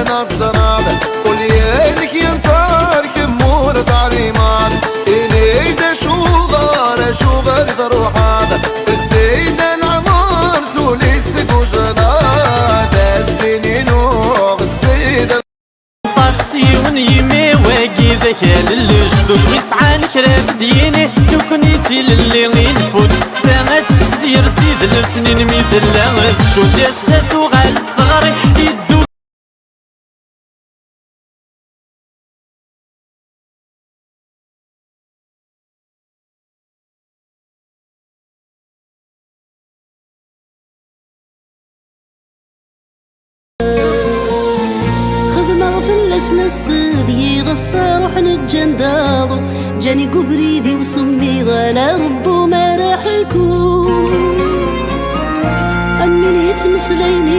نات زناد وليالك ينطار كمور تعليمات إلي دا شو غار ضروحات الزيد العمر سولي السكو جلاد السنين وغزيد طاقسي ونيمي واقي ذاك للجدود ويسعى الكراف ديني تكنيتي للي غينفوت ساعات تسدير سيد السنين ميدلا تشوف ياسات وغال ثغري يدو السيدي غصة روح للجنداض جاني قبريدي وسمي لا ربو ما راح يكون أمين يتمسليني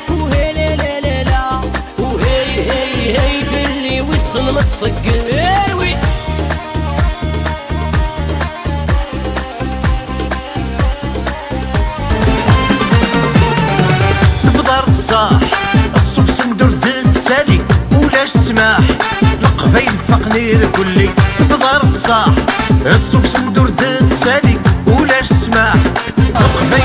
وهي لا لا لا وهي باللي وصل ما تصقل تبدر الصاح الصوب صندور سالي ولاش سماح القبيل فقنير كلي تبدر الصاح الصوب صندور سالي ولاش سماح القبيل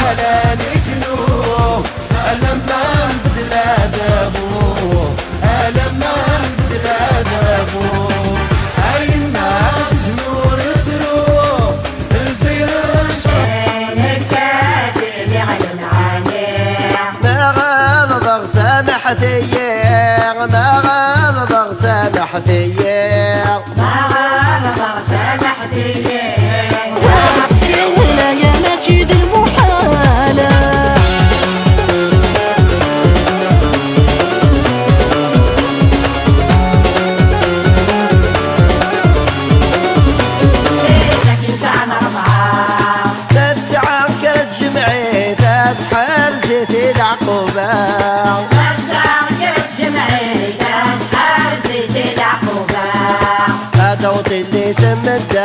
سامحتيير ما غلط سامحتيير ما غلط سامحتيير ولا يا مجيد المحالة لكن ساعة ربعة ثلاث ساعات كانت جمعي ثلاث حرزتي العقوبة دوت اللي سمت